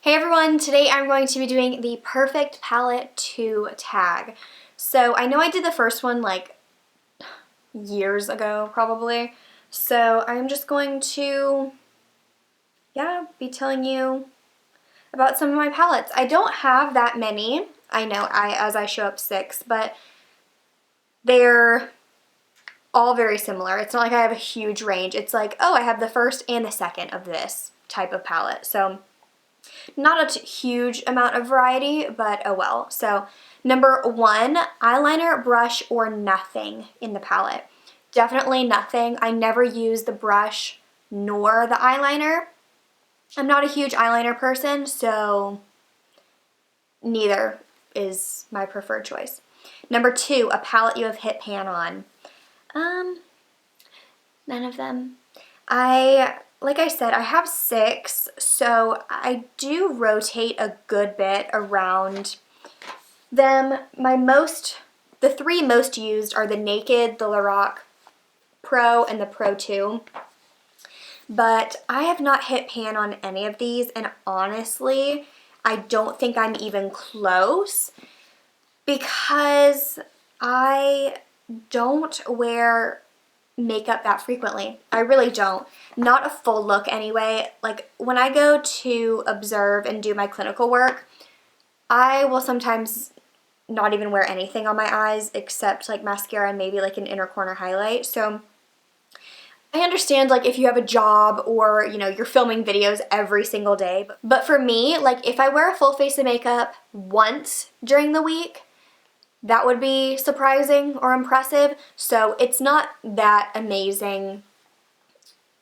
Hey everyone, today I'm going to be doing the perfect palette to tag. So I know I did the first one like years ago probably, so I'm just going to, be telling you about some of my palettes. I don't have that many, I know, as I show up 6, but they're all very similar. It's not like I have a huge range. It's like, oh, I have the first and the second of this type of palette. So not a huge amount of variety, but oh well. So number 1, eyeliner, brush, or nothing in the palette. Definitely nothing. I never use the brush nor the eyeliner. I'm not a huge eyeliner person, so neither is my preferred choice. Number 2, a palette you have hit pan on. None of them. Like I said, I have 6, so I do rotate a good bit around them. The 3 most used are the Naked, the Lorac Pro, and the Pro 2. But I have not hit pan on any of these, and honestly, I don't think I'm even close because I don't wear makeup that frequently. I really don't. Not a full look anyway. Like when I go to observe and do my clinical work, I will sometimes not even wear anything on my eyes except like mascara and maybe like an inner corner highlight. So I understand like if you have a job or you're filming videos every single day, but for me, like if I wear a full face of makeup once during the week, that would be surprising or impressive. So it's not that amazing,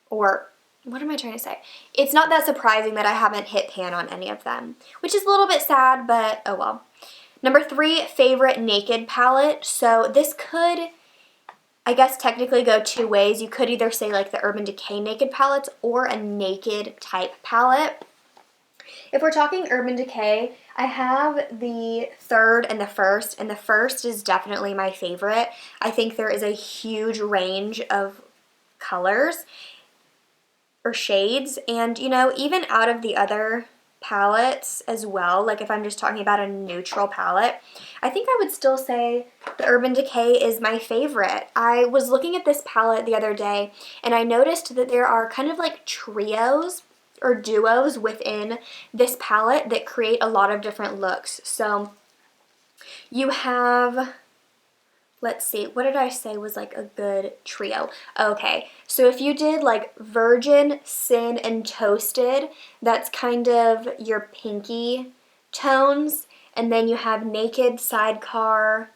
or what am I trying to say? It's not that surprising that I haven't hit pan on any of them, which is a little bit sad, but oh well. Number 3, favorite Naked palette. So this could, I guess, technically go 2 ways. You could either say like the Urban Decay Naked palettes or a Naked type palette. If we're talking Urban Decay, I have the 3rd and the 1st, and the 1st is definitely my favorite. I think there is a huge range of colors or shades, and even out of the other palettes as well, like if I'm just talking about a neutral palette, I think I would still say the Urban Decay is my favorite. I was looking at this palette the other day, and I noticed that there are kind of like trios or duos within this palette that create a lot of different looks. So you have, let's see, what did I say was like a good trio? Okay, so if you did like Virgin, Sin, and Toasted, that's kind of your pinky tones. And then you have Naked, Sidecar,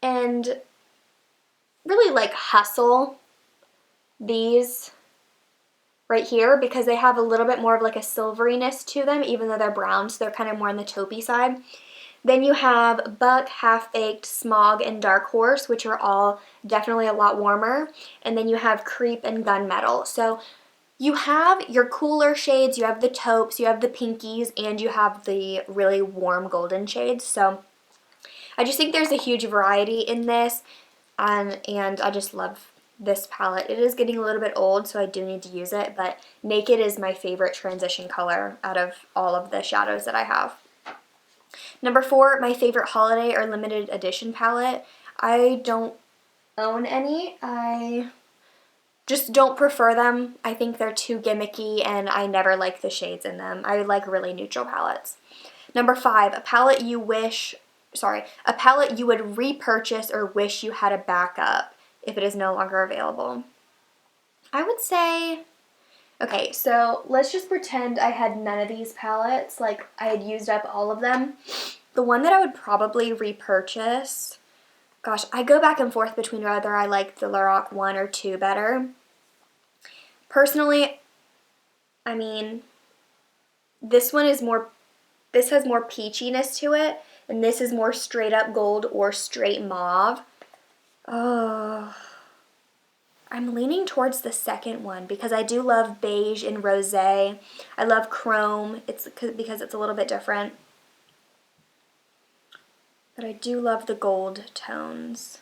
and really like Hustle, these right here, because they have a little bit more of like a silveriness to them, even though they're brown, so they're kind of more on the taupey side. Then you have Buck, Half Baked, Smog, and Dark Horse, which are all definitely a lot warmer. And then you have Creep and Gunmetal. So you have your cooler shades, you have the taupes, you have the pinkies, and you have the really warm golden shades. So I just think there's a huge variety in this, and I just love this palette. It is getting a little bit old, so I do need to use it, but Naked is my favorite transition color out of all of the shadows that I have. Number 4, my favorite holiday or limited edition palette. I don't own any. I just don't prefer them. I think they're too gimmicky, and I never like the shades in them. I like really neutral palettes. Number 5, a palette you would repurchase or wish you had a backup if it is no longer available. I would say, okay, so let's just pretend I had none of these palettes, like I had used up all of them. The one that I would probably repurchase, gosh, I go back and forth between whether I like the Lorac 1 or 2 better. Personally, I mean, this has more peachiness to it, and this is more straight up gold or straight mauve. Oh, I'm leaning towards the second one because I do love beige and rosé. I love chrome. It's because it's a little bit different. But I do love the gold tones.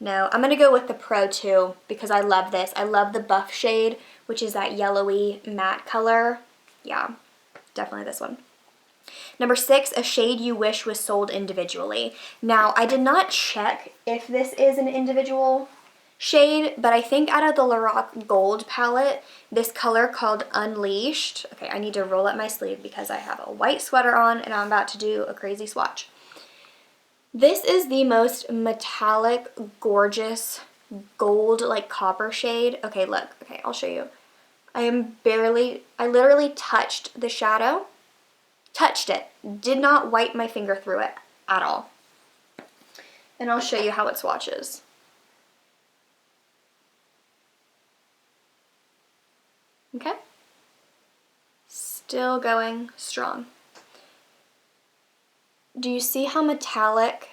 No, I'm going to go with the Pro 2 because I love this. I love the buff shade, which is that yellowy matte color. yeah, definitely this one. Number 6, a shade you wish was sold individually. Now, I did not check if this is an individual shade, but I think out of the Lorac Gold palette, this color called Unleashed. Okay, I need to roll up my sleeve because I have a white sweater on and I'm about to do a crazy swatch. This is the most metallic, gorgeous, gold, like copper shade. Okay, look. Okay, I'll show you. I literally touched the shadow. Touched it. Did not wipe my finger through it at all. And I'll show you how it swatches. Okay? Still going strong. Do you see how metallic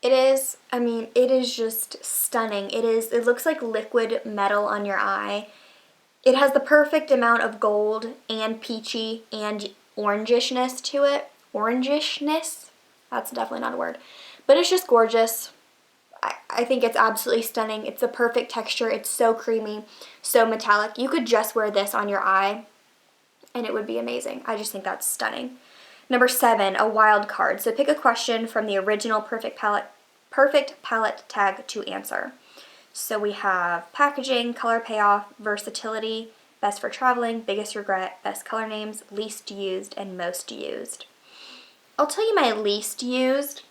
it is? I mean, it is just stunning. It looks like liquid metal on your eye. It has the perfect amount of gold and peachy and orangishness to it. Orangishness? That's definitely not a word. But it's just gorgeous. I think it's absolutely stunning. It's the perfect texture. It's so creamy, so metallic. You could just wear this on your eye and it would be amazing. I just think that's stunning. Number 7, a wild card. So pick a question from the original perfect palette tag to answer. So we have packaging, color payoff, versatility, best for traveling, biggest regret, best color names, least used, and most used. I'll tell you my least used,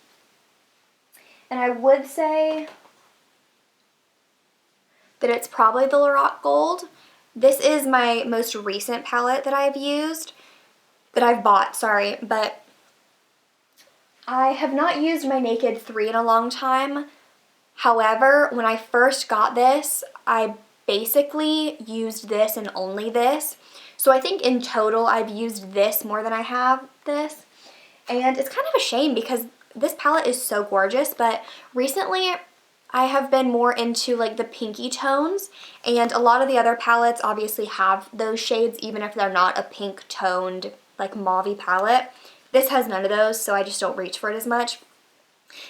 and I would say that it's probably the Lorac Gold. This is my most recent palette that I've bought, but I have not used my Naked 3 in a long time. However, when I first got this, I basically used this and only this. So I think in total I've used this more than I have this. And it's kind of a shame because this palette is so gorgeous, but recently I have been more into like the pinky tones, and a lot of the other palettes obviously have those shades even if they're not a pink toned like mauve-y palette. This has none of those, so I just don't reach for it as much.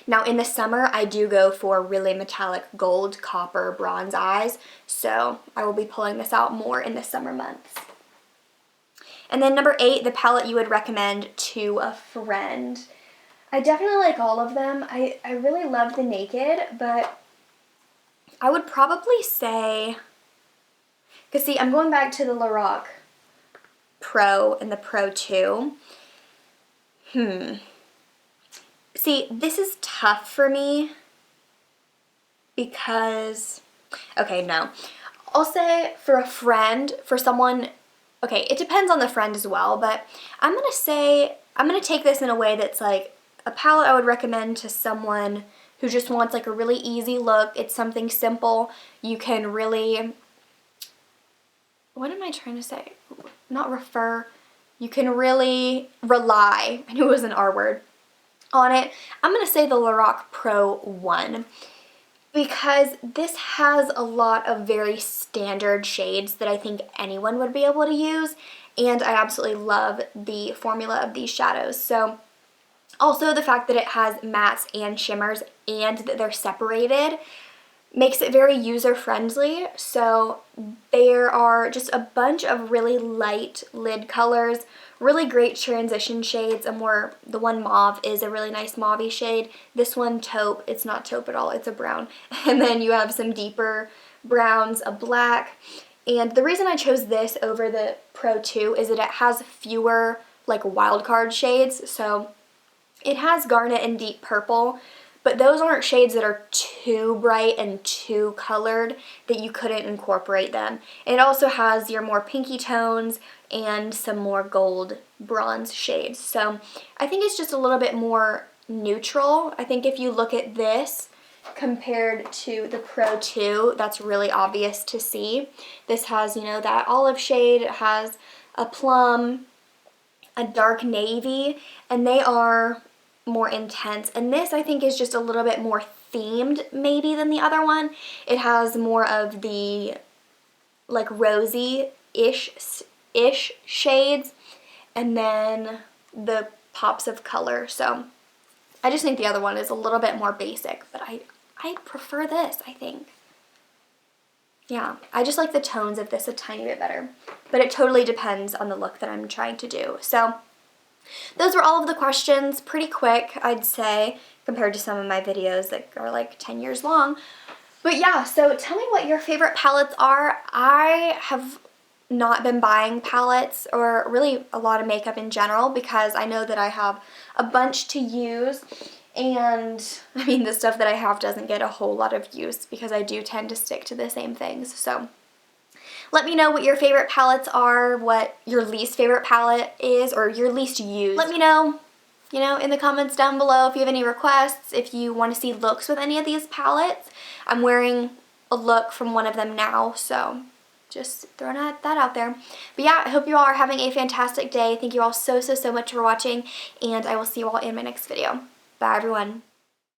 Now in the summer, I do go for really metallic gold, copper, bronze eyes, so I will be pulling this out more in the summer months. And then number 8, the palette you would recommend to a friend. I definitely like all of them. I really love the Naked, but I would probably say, because see, I'm going back to the Lorac Pro and the Pro 2. See, this is tough for me because, okay, no. I'll say for a friend, for someone, okay, it depends on the friend as well, but I'm going to take this in a way that's like a palette I would recommend to someone who just wants like a really easy look. It's something simple. You can really, what am I trying to say? Not refer. You can really rely, I knew it was an R word, on it. I'm going to say the Lorac Pro 1 because this has a lot of very standard shades that I think anyone would be able to use, and I absolutely love the formula of these shadows. So also the fact that it has mattes and shimmers and that they're separated makes it very user-friendly. So there are just a bunch of really light lid colors, really great transition shades. The one mauve is a really nice mauve-y shade. This one taupe, it's not taupe at all, it's a brown. And then you have some deeper browns, a black. And the reason I chose this over the Pro 2 is that it has fewer like wildcard shades. So it has garnet and deep purple, but those aren't shades that are too bright and too colored that you couldn't incorporate them. It also has your more pinky tones and some more gold bronze shades. So I think it's just a little bit more neutral. I think if you look at this compared to the Pro 2, that's really obvious to see. This has, you know, that olive shade. It has a plum, a dark navy, and they are more intense. And this I think is just a little bit more themed maybe than the other one. It has more of the like rosy-ish shades and then the pops of color. So I just think the other one is a little bit more basic, but I prefer this, I think. Yeah, I just like the tones of this a tiny bit better. But it totally depends on the look that I'm trying to do. So those were all of the questions, pretty quick, I'd say, compared to some of my videos that are like 10 years long. But yeah, so tell me what your favorite palettes are. I have not been buying palettes or really a lot of makeup in general because I know that I have a bunch to use, and I mean the stuff that I have doesn't get a whole lot of use because I do tend to stick to the same things. So let me know what your favorite palettes are, what your least favorite palette is, or your least used. Let me know, in the comments down below if you have any requests, if you want to see looks with any of these palettes. I'm wearing a look from one of them now, so just throwing that out there. But yeah, I hope you all are having a fantastic day. Thank you all so much for watching, and I will see you all in my next video. Bye, everyone.